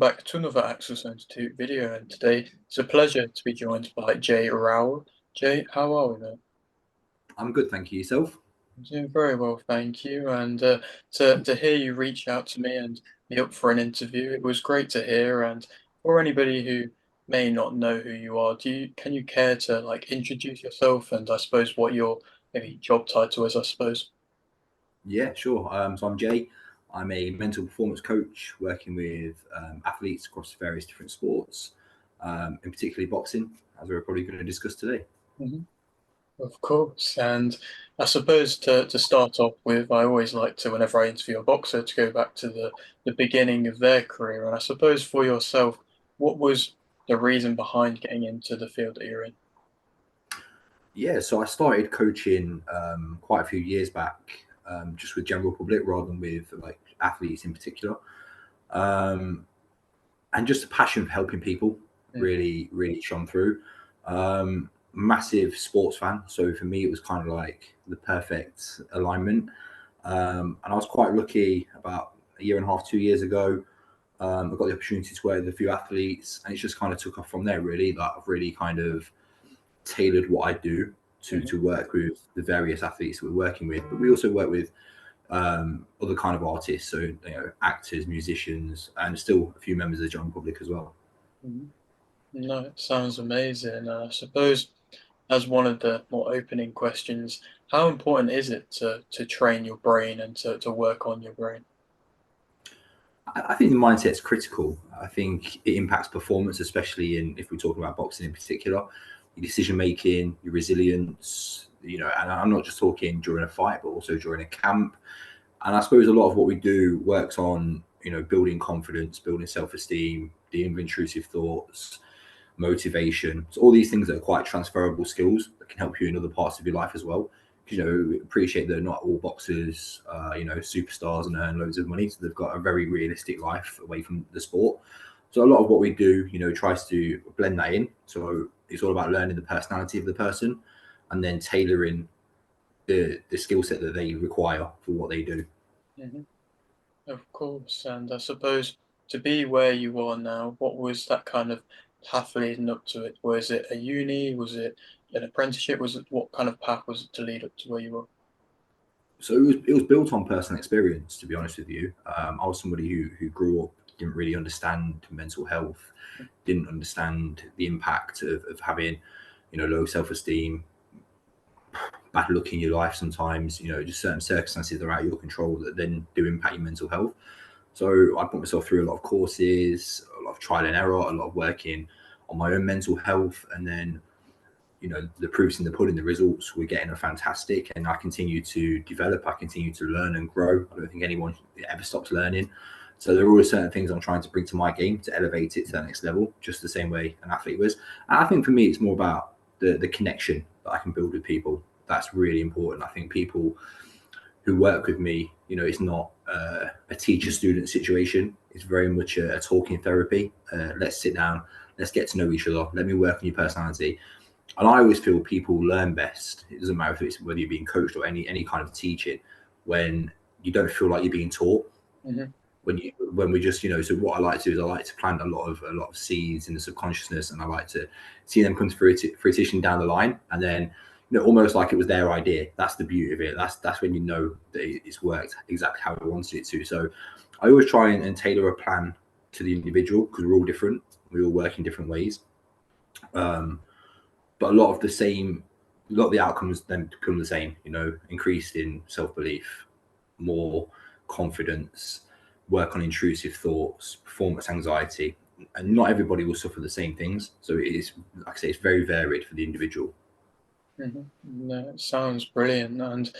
back to another Axel 72 video, and today it's a pleasure to be joined by Jay Rowell. Jay, how are we, mate? I'm good, thank you. Yourself? I'm doing very well, thank you. And to hear you reach out to me and be up for an interview, it was great to hear. And for anybody who may not know who you are, can you care to introduce yourself and I suppose what your maybe job title is, I suppose? Yeah, sure. So I'm Jay. I'm a mental performance coach working with athletes across various different sports, in particularly boxing, as we're probably going to discuss today. Mhm. Of course, and I suppose to start off with, I always like to, whenever I interview a boxer, to go back to the beginning of their career. And I suppose for yourself, what was the reason behind getting into the field that you're in? Yeah, so I started coaching quite a few years back, just with general public rather than with like athletes in particular, um, and just a passion for helping people Mm. really shone through. Massive sports fan, so for me it was kind of like the perfect alignment. And I was quite lucky about a year and a half, 2 years ago. I got the opportunity to work with a few athletes, and it just kind of took off from there. Really, like I've really kind of tailored what I do Mhm. to work with the various athletes we're working with. But we also work with other kind of artists, so actors, musicians, and still a few members of the general public as well. Mhm. No, it sounds amazing. I suppose as one of the more opening questions, how important is it to train your brain and to work on your brain? I think the mindset's critical. I think it impacts performance, especially in if we're talking about boxing in particular. Your decision making, your resilience, and I'm not just talking during a fight, but also during a camp. And I suppose a lot of what we do works on, building confidence, building self-esteem, dealing with intrusive thoughts, motivation. So all these things that are quite transferable skills that can help you in other parts of your life as well. Appreciate that not all boxers, superstars and earn loads of money. So they've got a very realistic life away from the sport. So a lot of what we do, tries to blend that in. So it's all about learning the personality of the person and then tailoring the skill set that they require for what they do. Mhm. Of course, and I suppose to be where you are now, what was that kind of path leading up to it? Was it a uni? Was it an apprenticeship? Was it what kind of path was it to lead up to where you were? So it was built on personal experience, to be honest with you. I was somebody who grew up, didn't really understand mental health, didn't understand the impact of having low self-esteem, bad luck in your life sometimes, just certain circumstances that are out of your control that then do impact your mental health. So I put myself through a lot of courses, a lot of trial and error, a lot of working on my own mental health, and then the proofs in the pudding, the results we're getting are fantastic, and I continue to develop, I continue to learn and grow. I don't think anyone ever stops learning. So there are always certain things I'm trying to bring to my game to elevate it to the next level, just the same way an athlete was. And I think for me, it's more about the connection that I can build with people. That's really important. I think people who work with me, it's not a teacher-student situation. It's very much a talking therapy. Let's sit down, let's get to know each other. Let me work on your personality. And I always feel people learn best. It doesn't matter if it's whether you're being coached or any kind of teaching, when you don't feel like you're being taught. Hmm. When we just so what I like to do is I like to plant a lot of seeds in the subconsciousness, and I like to see them come to fruition down the line, and then almost like it was their idea. That's the beauty of it. That's when you know that it's worked exactly how we wanted it to. So I always try and tailor a plan to the individual, because we're all different. We all work in different ways. Um, but a lot of the outcomes then become the same. Increased in self-belief, more confidence, work on intrusive thoughts, performance anxiety. And not everybody will suffer the same things, so it is, like I say, it's very varied for the individual. Hmm. No, it sounds brilliant, and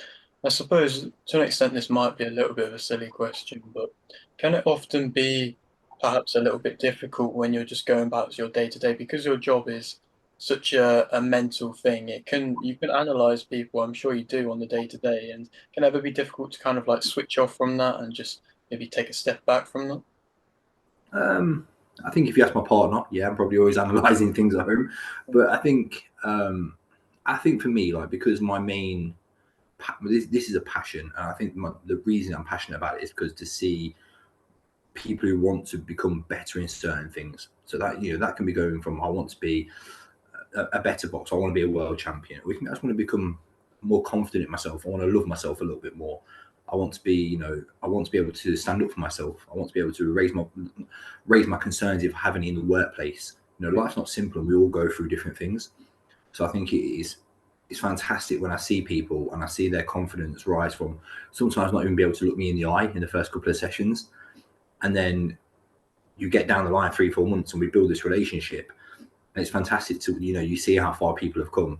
I suppose to an extent this might be a little bit of a silly question, but can it often be perhaps a little bit difficult when you're just going back to your day to day because your job is such a mental thing? You can analyze people, I'm sure you do on the day to day, and can it ever be difficult to kind of like switch off from that and just maybe take a step back from that? um I think if you ask my partner, yeah, I'm probably always analyzing things at home. But I think for me, like, because my main this is a passion, and I think the reason I'm passionate about it is because to see people who want to become better in certain things. So that that can be going from I want to be a better boxer, I want to be a world champion. I just want to become more confident in myself. I want to love myself a little bit more. I want to be, I want to be able to stand up for myself. I want to be able to raise my concerns if I have any in the workplace. Life's not simple, and we all go through different things. So I think it's fantastic when I see people and I see their confidence rise from sometimes not even be able to look me in the eye in the first couple of sessions, and then you get down the line 3-4 months and we build this relationship, and it's fantastic to you see how far people have come.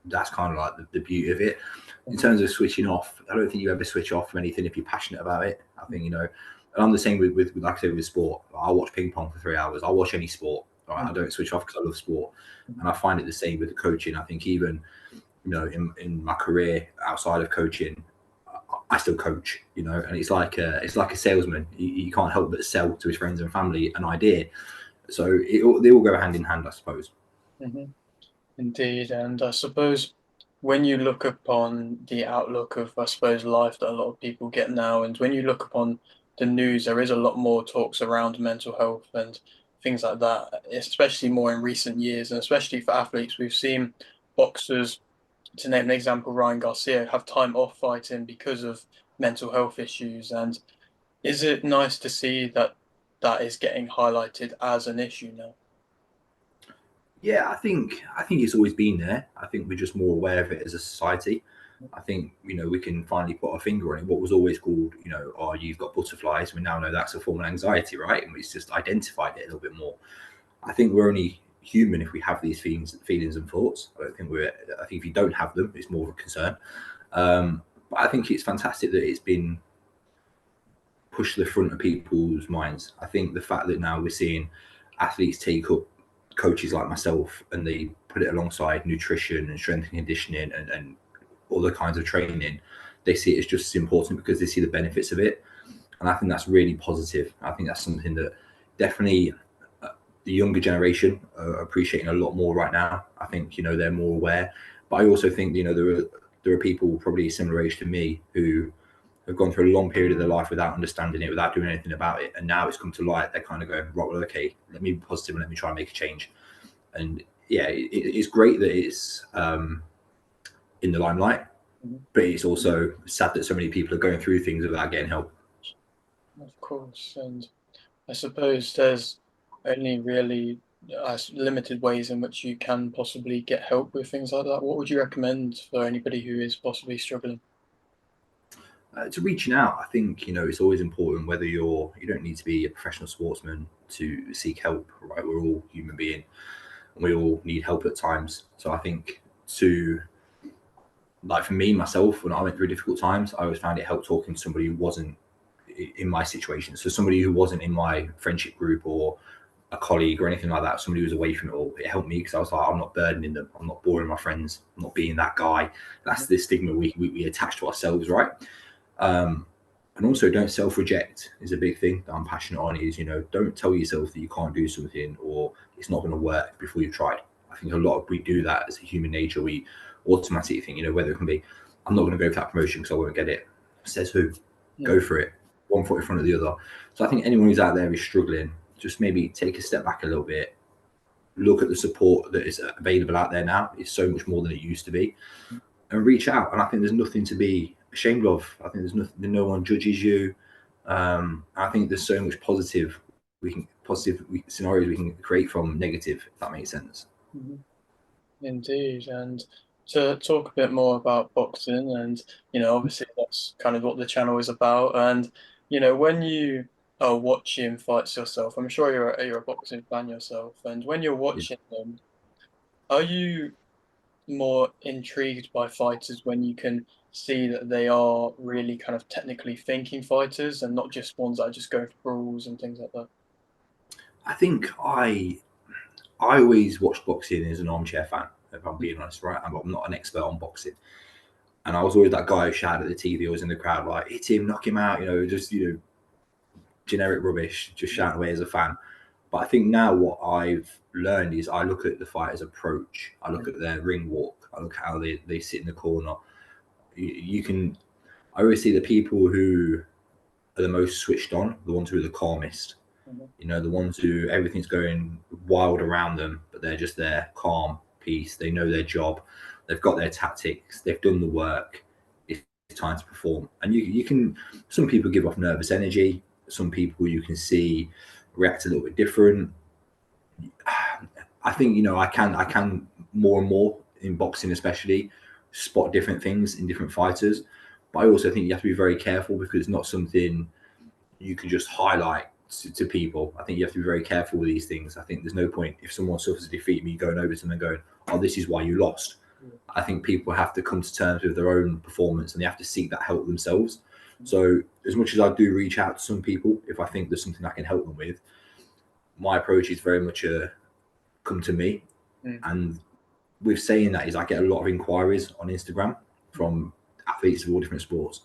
That's kind of like the beauty of it. In terms of switching off, I don't think you ever switch off from anything if you're passionate about it. I think and I'm the same with like I said with sport. I watch ping pong for 3 hours. I watch any sport. Right? I don't switch off because I love sport, and I find it the same with the coaching. I think even in my career outside of coaching, I still coach. And it's like a salesman. You can't help but sell to his friends and family an idea. So they all go hand in hand, I suppose. Mhm. Indeed, and I suppose when you look upon the outlook of, I suppose, life that a lot of people get now, and when you look upon the news, there is a lot more talks around mental health and things like that, especially more in recent years, and especially for athletes. We've seen boxers, to name an example, Ryan Garcia, have time off fighting because of mental health issues. And is it nice to see that that is getting highlighted as an issue now? Yeah, I think it's always been there. I think we're just more aware of it as a society. I think we can finally put our finger on it. What was always called oh, you've got butterflies. We now know that's a form of anxiety, right? And we've just identified it a little bit more. I think we're only human if we have these feelings and thoughts. I don't think we're. I think if you don't have them, it's more of a concern. But I think it's fantastic that it's been pushed to the front of people's minds. I think the fact that now we're seeing athletes take up coaches like myself and they put it alongside nutrition and strength and conditioning and other kinds of training, they see it as just as important because they see the benefits of it. And I think that's really positive. I think that's something that definitely the younger generation are appreciating a lot more right now. I think they're more aware, but I also think there are people probably similar age to me who have gone through a long period of their life without understanding it, without doing anything about it, and now it's come to light. They're kind of going, right, well, okay, let me be positive and let me try and make a change. And yeah, it's great that it's in the limelight, Mhm. but it's also sad that so many people are going through things without getting help. Of course, and I suppose there's only really limited ways in which you can possibly get help with things like that. What would you recommend for anybody who is possibly struggling? To reaching out, I think it's always important whether you don't need to be a professional sportsman to seek help, right? We're all human beings and we all need help at times. So I think to like for me myself, when I went through difficult times, I always found it helped talking to somebody who wasn't in my situation. So somebody who wasn't in my friendship group or a colleague or anything like that, somebody who was away from it all. It helped me because I was like, I'm not burdening them. I'm not boring my friends. I'm not being that guy. That's the stigma we attach to ourselves, right? Um, and also, don't self-reject is a big thing that I'm passionate on. Is don't tell yourself that you can't do something or it's not going to work before you've tried. I think a lot of we do that as a human nature. We automatically think, whether it can be, I'm not going to go for that promotion because I won't get it. Says who? Mm, Go for it. One foot in front of the other. So I think anyone who's out there is struggling, just maybe take a step back a little bit, look at the support that is available out there now. It's so much more than it used to be, and reach out. And I think there's nothing to be ashamed of. I think there's nothing. No one judges you. I think there's so much positive scenarios we can create from negative. If that makes sense. mhm. Indeed, and to talk a bit more about boxing, and obviously that's kind of what the channel is about. And when you are watching fights yourself, I'm sure you're a boxing fan yourself, and when you're Yeah. watching them, are you more intrigued by fighters when you can see that they are really kind of technically thinking fighters and not just ones that are just going for brawls and things like that? I think I always watched boxing as an armchair fan. If I'm being honest, right? I'm not an expert on boxing. And I was always that guy who shouted at the TV, always in the crowd, like, hit him, knock him out, just, generic rubbish, just shouting away as a fan. But I think now what I've learned is I look at the fighter's approach, I look at their ring walk, I look at how they sit in the corner. You can, I always see the people who are the most switched on, the ones who are the calmest. Mhm. You know, the ones who everything's going wild around them, but they're just there, calm, peace. They know their job. They've got their tactics. They've done the work. It's time to perform. And you can, some people give off nervous energy. Some people you can see react a little bit different. I think, you know, I can more and more in boxing, especially spot different things in different fighters. But I also think you have to be very careful because it's not something you can just highlight to people. I think you have to be very careful with these things. I think there's no point if someone suffers a defeat, me going over to them and going, "Oh, this is why you lost." Yeah. I think people have to come to terms with their own performance and they have to seek that help themselves. Mhm. So, as much as I do reach out to some people, if I think there's something I can help them with, my approach is very much a come to me. Mm. And with saying that is I get a lot of inquiries on Instagram from athletes of all different sports.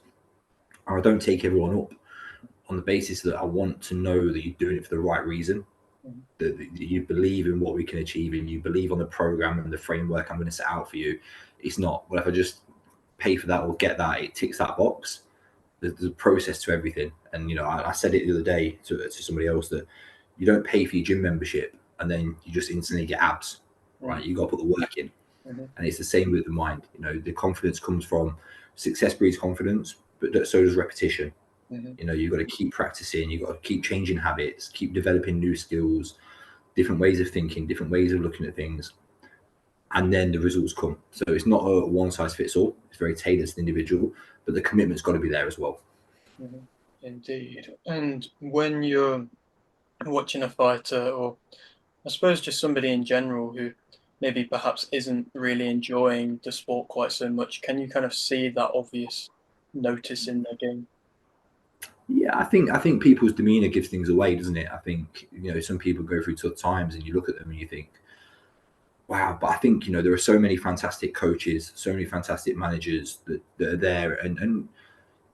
And I don't take everyone up on the basis that I want to know that you're doing it for the right reason, Mhm. that you believe in what we can achieve and you believe on the program and the framework I'm going to set out for you. It's not, well, if I just pay for that or get that, it ticks that box. There's a process to everything. And, you know, I said it the other day to somebody else that you don't pay for your gym membership and then you just instantly get abs, Mm. right? You got to put the work in. Mhm. And it's the same with the mind. You know, the confidence comes from success breeds confidence, but so does repetition. Mhm. You know, you've got to keep practicing, you've got to keep changing habits, keep developing new skills, different ways of thinking, different ways of looking at things, and then the results come. So it's not a one size fits all. It's very tailored to the individual, but the commitment's got to be there as well. Mhm. Indeed. And when you're watching a fighter, or I suppose just somebody in general who maybe perhaps isn't really enjoying the sport quite so much, can you kind of see that obvious notice in their game? Yeah, I think people's demeanor gives things away, doesn't it? I think, you know, some people go through tough times and you look at them and you think, wow. But I think, you know, there are so many fantastic coaches, so many fantastic managers that are there, and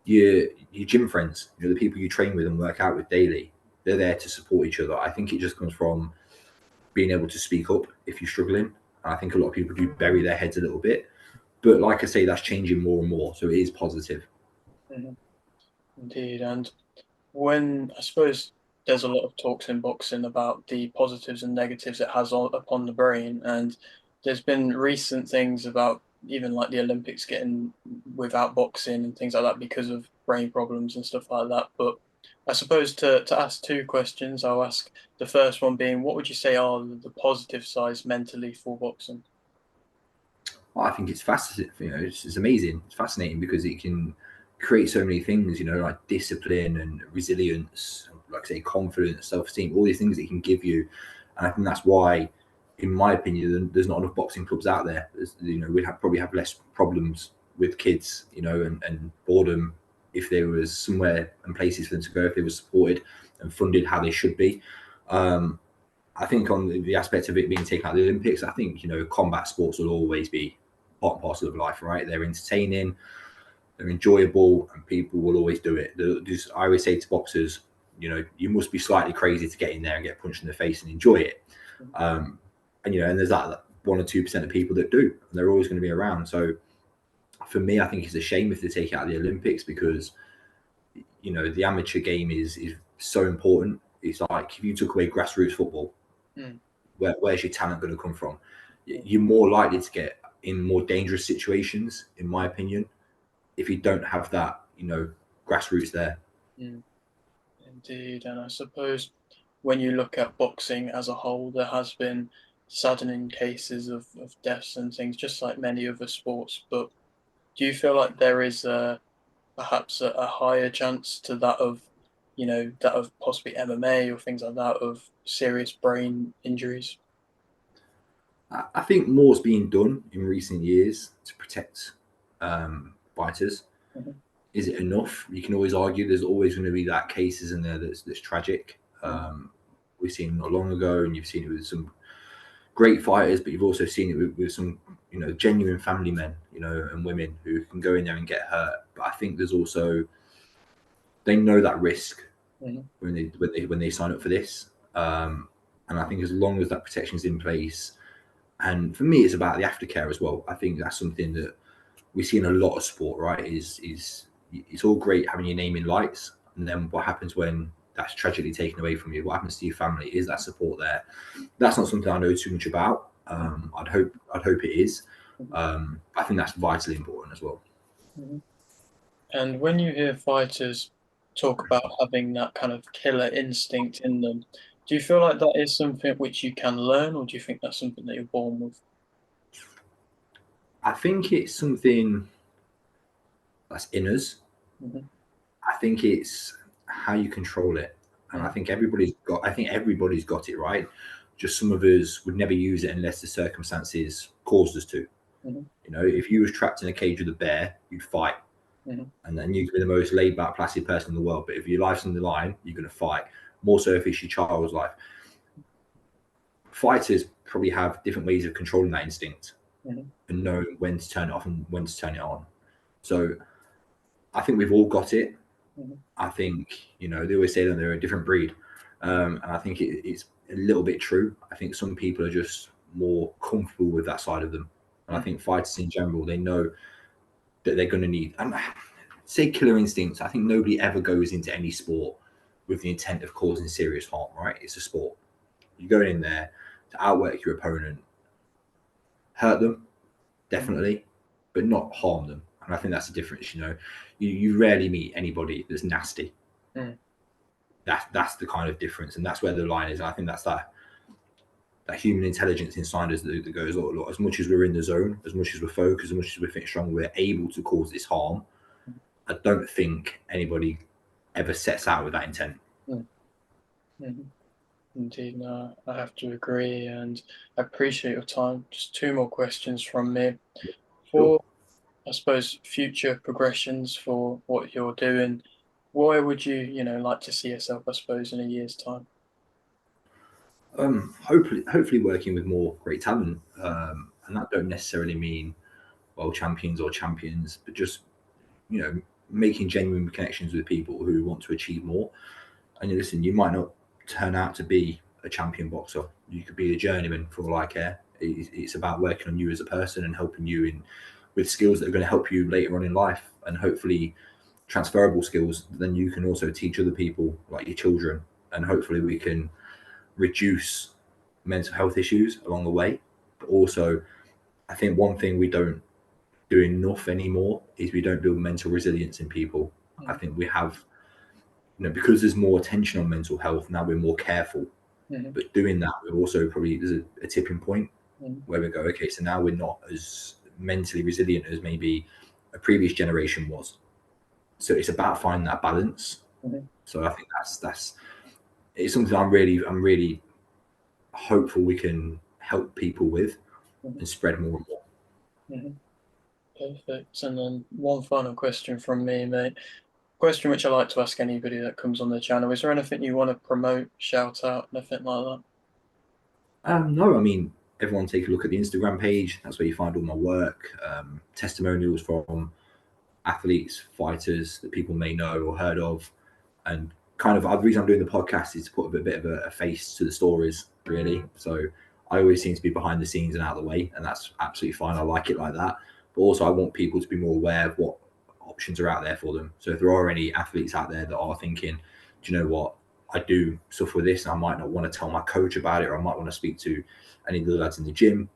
your gym friends, you know, the people you train with and work out with daily, they're there to support each other. I think it just comes from being able to speak up if you're struggling. I think a lot of people do bury their heads a little bit, but like I say, that's changing more and more, so it is positive. Mhm. Indeed. And when I suppose there's a lot of talks in boxing about the positives and negatives it has upon the brain, and there's been recent things about even like the Olympics getting without boxing and things like that because of brain problems and stuff like that. But I suppose to ask two questions, I'll ask the first one being, what would you say are the positive sides mentally for boxing? Well, I think it's fascinating. You know, it's amazing. It's fascinating because it can create so many things. You know, like discipline and resilience, like I say, confidence, self-esteem, all these things it can give you. And I think that's why, in my opinion, there's not enough boxing clubs out there. You know, probably have less problems with kids. You know, and boredom if there was somewhere and places for them to go, if they were supported and funded how they should be. Um, I think on the aspect of it being taken out of the Olympics, I think, you know, combat sports will always be part and parcel of life, right? They're entertaining, they're enjoyable, and people will always do it. I always say to boxers, you know, you must be slightly crazy to get in there and get punched in the face and enjoy it. Um, and you know, and there's that 1 or 2% of people that do, and they're always going to be around. So for me, I think it's a shame if they take it out of the Olympics because you know the amateur game is so important. It's like if you took away grassroots football, Mm. where's your talent going to come from? You're more likely to get in more dangerous situations, in my opinion, if you don't have that, you know, grassroots there. Mm. Indeed, and I suppose when you look at boxing as a whole, there has been saddening cases of deaths and things, just like many other sports. But do you feel like there is perhaps a higher chance to that of, that of possibly MMA or things like that of serious brain injuries? I think more's been done in recent years to protect fighters. Mhm. Is it enough? You can always argue. There's always going to be that cases in there that's tragic. Mhm. We've seen not long ago, and you've seen it with some great fighters, but you've also seen it with some, you know, genuine family men, you know, and women who can go in there and get hurt. But I think there's also they know that risk Mhm. when they sign up for this. And I think as long as that protection is in place, and for me, it's about the aftercare as well. I think that's something that we see in a lot of sport, right? Is it's all great having your name in lights, And then what happens when that's tragically taken away from you? What happens to your family? Is that support there? That's not something I know too much about. I'd hope it is. Mhm. I think that's vitally important as well. Mhm. And when you hear fighters talk about having that kind of killer instinct in them, do you feel like that is something which you can learn, or do you think that's something that you're born with? I think it's something that's in us. Hmm. I think it's how you control it, and I Hmm. think everybody's got. I think everybody's got it right. Just some of us would never use it unless the circumstances caused us to. Hmm. You know, if you was trapped in a cage with a bear, you'd fight, Hmm. and then you could be the most laid back, placid person in the world. But if your life's on the line, you're going to fight. More so if it's your child's life. Fighters probably have different ways of controlling that instinct Hmm. and knowing when to turn it off and when to turn it on. So I think we've all got it. Hmm. I think, they always say that they're a different breed. And I think it's a little bit true. I think some people are just more comfortable with that side of them. And I Hmm. think fighters in general, they know that they're going to need, and say killer instincts. I think nobody ever goes into any sport with the intent of causing serious harm, right? It's a sport. You're going in there to outwork your opponent, hurt them, Hmm. definitely, but not harm them. And I think that's the difference. You rarely meet anybody that's nasty. Hmm. That's the kind of difference, and that's where the line is. And I think that's that human intelligence inside us that goes, look, as much as we're in the zone, as much as we're focused, as much as we think strong, we're able to cause this harm. I don't think anybody ever sets out with that intent. Hmm. Hmm. Indeed, no, I have to agree, and I appreciate your time. Just two more questions from me. Sure. For, I suppose, future progressions for what you're doing, where would you, like to see yourself, I suppose, in a year's time? Hopefully working with more great talent, and that don't necessarily mean world champions or champions, but just you know making genuine connections with people who want to achieve more. And listen, you might not turn out to be a champion boxer. You could be a journeyman for all I care. It's about working on you as a person and helping you in with skills that are going to help you later on in life, and hopefully transferable skills. Then you can also teach other people, like your children, and hopefully we can reduce mental health issues along the way. But also, I think one thing we don't do enough anymore is we don't build mental resilience in people. I Mm-hmm. think we have, because there's more attention on mental health now, we're more careful. Mm-hmm. But doing that, we're also probably there's a tipping point Mm-hmm. where we go, okay, so now we're not as mentally resilient as maybe a previous generation was. So it's about finding that balance. Mm-hmm. So I think that's it's something I'm really hopeful we can help people with Mm-hmm. and spread more and more. Mm-hmm. Perfect. And then one final question from me, mate. Question which I like to ask anybody that comes on the channel. Is there anything you want to promote, shout out, anything like that? No, I mean, everyone take a look at the Instagram page. That's where you find all my work, testimonials from athletes, fighters that people may know or heard of, and kind of the reason I'm doing the podcast is to put a bit of a face to the stories, really. So I always seem to be behind the scenes and out of the way, and that's absolutely fine. I like it like that. But also, I want people to be more aware of what options are out there for them. So if there are any athletes out there that are thinking, do you know what? I do suffer with this, and I might not want to tell my coach about it, or I might want to speak to any of the lads in the gym.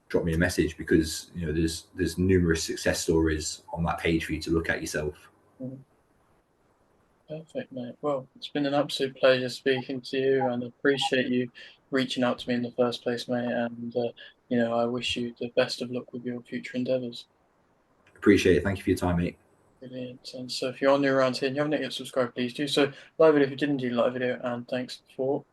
Drop me a message, because there's numerous success stories on that page for you to look at yourself. Mhm. Perfect, mate. Well, it's been an absolute pleasure speaking to you, and I appreciate you reaching out to me in the first place, mate. And I wish you the best of luck with your future endeavours. Appreciate it. Thank you for your time, mate. Brilliant. And so, if you're new around here and you haven't yet subscribed, please do so. Like it if you didn't do like the video, and thanks for watching.